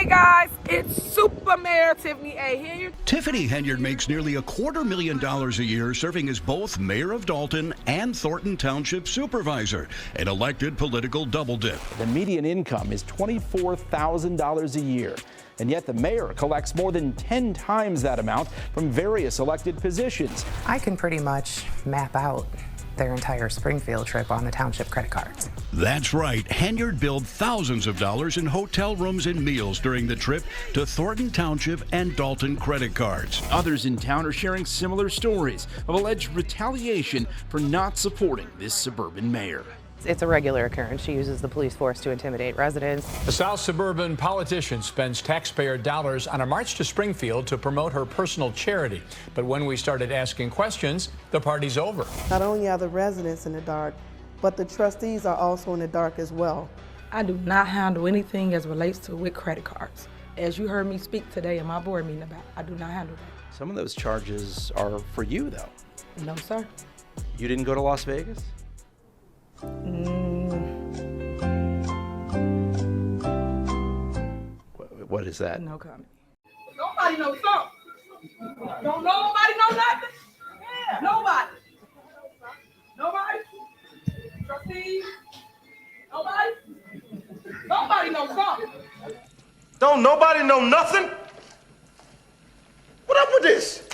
Hey guys, it's Super Mayor Tiffany Henyard. Tiffany Henyard makes nearly $250,000 a year serving as both mayor of Dalton and Thornton Township supervisor, an elected political double dip. The median income is $24,000 a year, and yet the mayor collects more than 10 times that amount from various elected positions. I can pretty much map out their entire Springfield trip on the township credit cards. That's right. Henyard billed thousands of dollars in hotel rooms and meals during the trip to Thornton Township and Dalton credit cards. Others in town are sharing similar stories of alleged retaliation for not supporting this suburban mayor. It's a regular occurrence. She uses the police force to intimidate residents. A South suburban politician spends taxpayer dollars on a march to Springfield to promote her personal charity. But when we started asking questions, the party's over. Not only are the residents in the dark, but the trustees are also in the dark as well. I do not handle anything as relates to with credit cards. As you heard me speak today in my board meeting about, I do not handle that. Some of those charges are for you, though. No, sir. You didn't go to Las Vegas? What is that? No comment. Nobody knows something. Don't nobody know nothing? Yeah. Nobody. Nobody? Trustees? Nobody? Nobody knows something. Don't nobody know nothing? What up with this?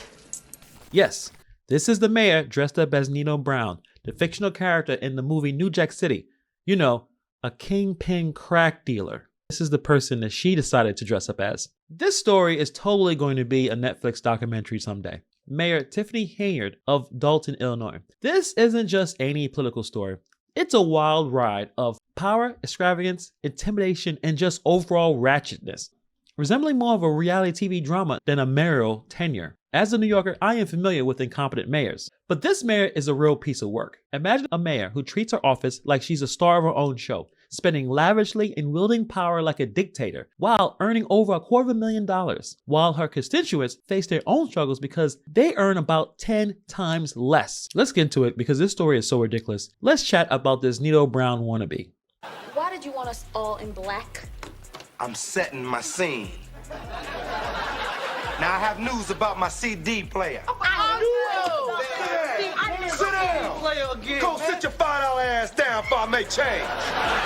Yes, this is the mayor dressed up as Nino Brown, the fictional character in the movie New Jack City. You know, a kingpin crack dealer. This is the person that she decided to dress up as. This story is totally going to be a Netflix documentary someday. Mayor Tiffany Henyard of Dolton, Illinois. This isn't just any political story. It's a wild ride of power, extravagance, intimidation, and just overall ratchetness, resembling more of a reality TV drama than a mayoral tenure. As a New Yorker, I am familiar with incompetent mayors, but this mayor is a real piece of work. Imagine a mayor who treats her office like she's a star of her own show, spending lavishly and wielding power like a dictator, while earning over $250,000, while her constituents face their own struggles because they earn about 10 times less. Let's get into it because this story is so ridiculous. Let's chat about this Nino Brown wannabe. Why did you want us all in black? I'm setting my scene. Now I have news about my CD player. Sit down. Go sit your $5 ass down before I make change.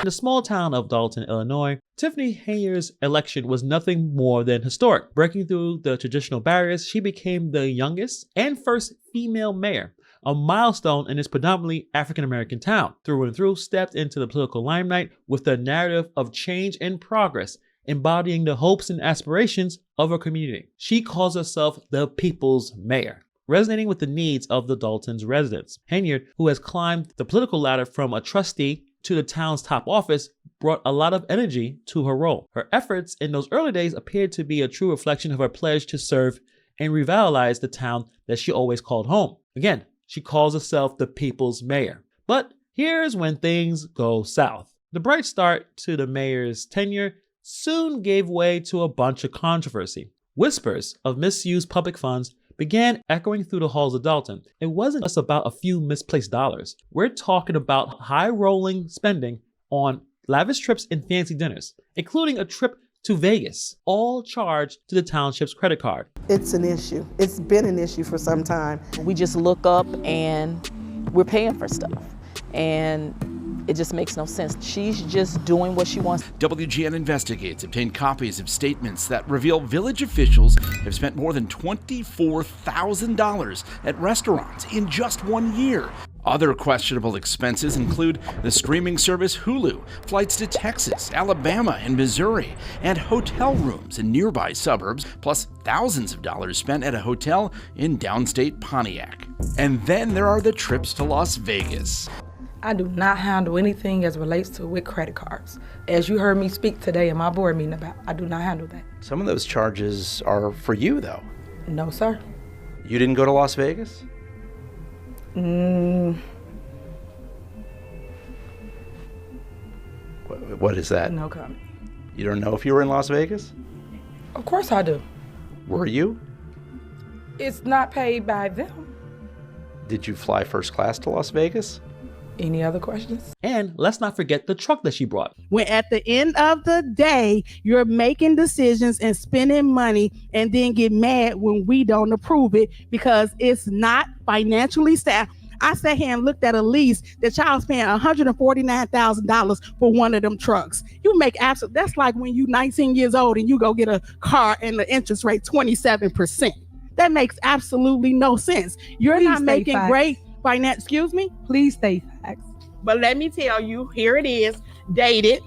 In the small town of Dalton, Illinois, Tiffany Henyard's election was nothing more than historic. Breaking through the traditional barriers, she became the youngest and first female mayor, a milestone in this predominantly African-American town. Through and through, stepped into the political limelight with the narrative of change and progress, embodying the hopes and aspirations of her community. She calls herself the people's mayor, resonating with the needs of the Dalton's residents. Henyard, who has climbed the political ladder from a trustee to the town's top office, brought a lot of energy to her role. Her efforts in those early days appeared to be a true reflection of her pledge to serve and revitalize the town that she always called home. Again, she calls herself the people's mayor. But here's when things go south. The bright start to the mayor's tenure soon gave way to a bunch of controversy. Whispers of misused public funds began echoing through the halls of Dalton. It wasn't just about a few misplaced dollars. We're talking about high-rolling spending on lavish trips and fancy dinners, including a trip to Vegas, all charged to the township's credit card. It's an issue. It's been an issue for some time. We just look up and we're paying for stuff. And it just makes no sense. She's just doing what she wants. WGN Investigates obtained copies of statements that reveal village officials have spent more than $24,000 at restaurants in just 1 year. Other questionable expenses include the streaming service Hulu, flights to Texas, Alabama, and Missouri, and hotel rooms in nearby suburbs, plus thousands of dollars spent at a hotel in downstate Pontiac. And then there are the trips to Las Vegas. I do not handle anything as relates to with credit cards. As you heard me speak today in my board meeting about, I do not handle that. Some of those charges are for you, though. No, sir. You didn't go to Las Vegas? What is that? No comment. You don't know if you were in Las Vegas? Of course I do. Were you? It's not paid by them. Did you fly first class to Las Vegas? Any other questions? And let's not forget the truck that she brought. When at the end of the day, you're making decisions and spending money and then get mad when we don't approve it because it's not financially sound. I sat here and looked at a lease that y'all's paying $149,000 for one of them trucks. You make that's like when you're 19 years old and you go get a car and the interest rate 27%. That makes absolutely no sense. You're not making great finance. Excuse me? Please state facts. But let me tell you, here it is, dated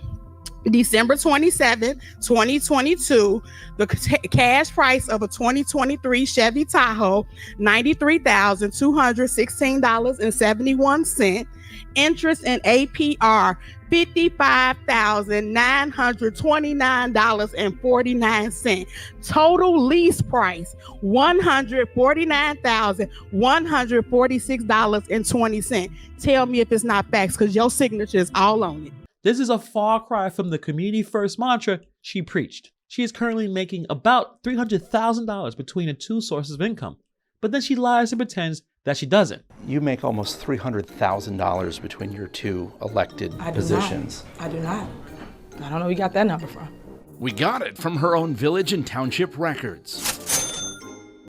December 27, 2022. The cash price of a 2023 Chevy Tahoe, $93,216.71. Interest and APR, $55,929.49. Total lease price, $149,146.20. Tell me if it's not facts, because your signature is all on it. This is a far cry from the community first mantra she preached. She is currently making about $300,000 between the two sources of income, but then she lies and pretends that she doesn't. You make almost $300,000 between your two elected positions. I do not. I don't know where you got that number from. We got it from her own village and township records.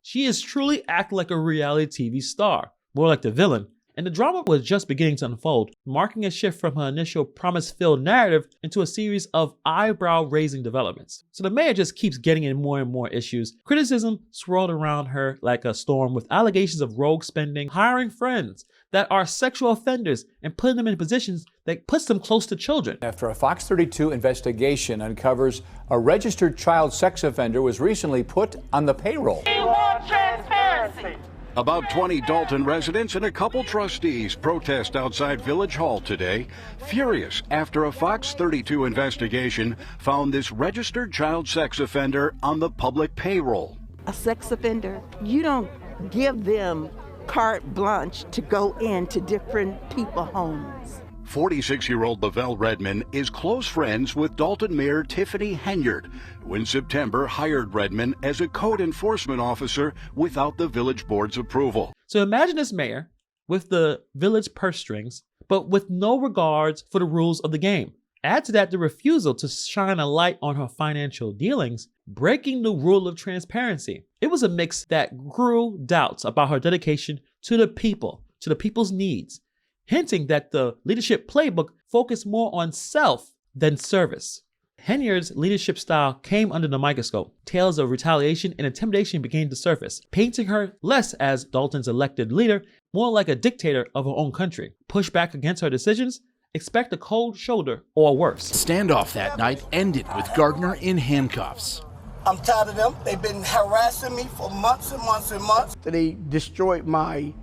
She is truly acting like a reality TV star, more like the villain. And the drama was just beginning to unfold, marking a shift from her initial promise-filled narrative into a series of eyebrow-raising developments. So the mayor just keeps getting in more and more issues. Criticism swirled around her like a storm, with allegations of rogue spending, hiring friends that are sexual offenders, and putting them in positions that puts them close to children. After a Fox 32 investigation uncovers a registered child sex offender was recently put on the payroll. We want transparency. About 20 Dalton residents and a couple trustees protest outside Village Hall today, furious after a Fox 32 investigation found this registered child sex offender on the public payroll. A sex offender, you don't give them carte blanche to go into different people's homes. 46-year-old Lavelle Redmond is close friends with Dalton Mayor Tiffany Henyard, who in September hired Redmond as a code enforcement officer without the village board's approval. So imagine this mayor with the village purse strings, but with no regards for the rules of the game. Add to that the refusal to shine a light on her financial dealings, breaking the rule of transparency. It was a mix that grew doubts about her dedication to the people, to the people's needs, hinting that the leadership playbook focused more on self than service. Henyard's leadership style came under the microscope. Tales of retaliation and intimidation began to surface, painting her less as Dalton's elected leader, more like a dictator of her own country. Push back against her decisions, expect a cold shoulder or worse. Standoff that night ended with Gardner in handcuffs. I'm tired of them. They've been harassing me for months and months and months. They destroyed my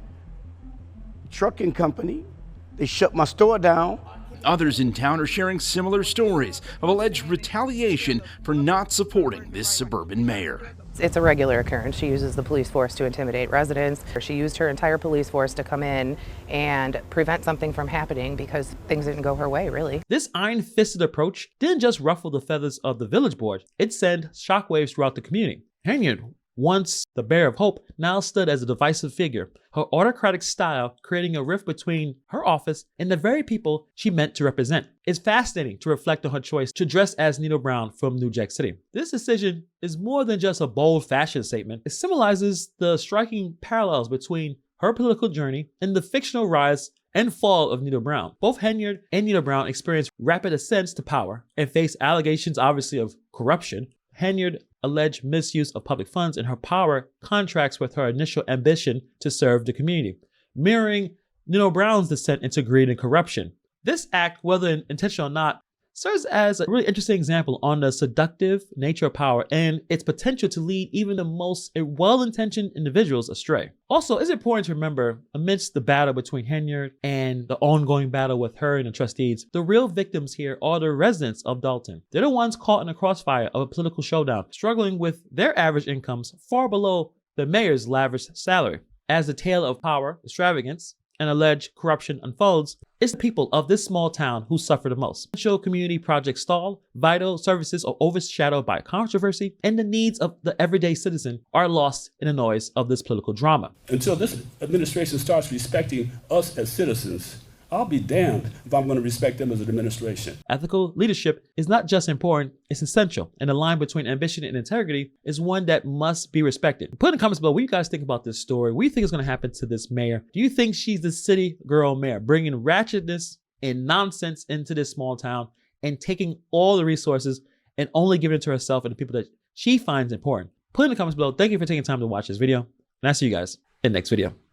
trucking company. They shut my store down. Others in town are sharing similar stories of alleged retaliation for not supporting this suburban mayor. It's a regular occurrence. She uses the police force to intimidate residents. She used her entire police force to come in and prevent something from happening because things didn't go her way, really. This iron-fisted approach didn't just ruffle the feathers of the village board, it sent shockwaves throughout the community. Henyard, once the bearer of hope, now stood as a divisive figure, her autocratic style creating a rift between her office and the very people she meant to represent. It's fascinating to reflect on her choice to dress as Nino Brown from New Jack City. This decision is more than just a bold fashion statement. It symbolizes the striking parallels between her political journey and the fictional rise and fall of Nino Brown. Both Henyard and Nino Brown experienced rapid ascents to power and faced allegations, obviously, of corruption. Henyard alleged misuse of public funds, and her power contracts with her initial ambition to serve the community, mirroring Nino Brown's descent into greed and corruption. This act, whether intentional or not, serves as a really interesting example on the seductive nature of power and its potential to lead even the most well-intentioned individuals astray. Also, it's important to remember, amidst the battle between Henyard and the ongoing battle with her and the trustees, the real victims here are the residents of Dalton. They're the ones caught in the crossfire of a political showdown, struggling with their average incomes far below the mayor's lavish salary. As the tale of power, extravagance, and alleged corruption unfolds, it's the people of this small town who suffer the most. Essential community projects stall, vital services are overshadowed by controversy, and the needs of the everyday citizen are lost in the noise of this political drama. Until this administration starts respecting us as citizens, I'll be damned if I'm going to respect them as an administration. Ethical leadership is not just important, it's essential. And the line between ambition and integrity is one that must be respected. Put in the comments below what you guys think about this story. What do you think is going to happen to this mayor? Do you think she's the city girl mayor, bringing ratchetness and nonsense into this small town and taking all the resources and only giving it to herself and the people that she finds important? Put in the comments below. Thank you for taking time to watch this video. And I'll see you guys in the next video.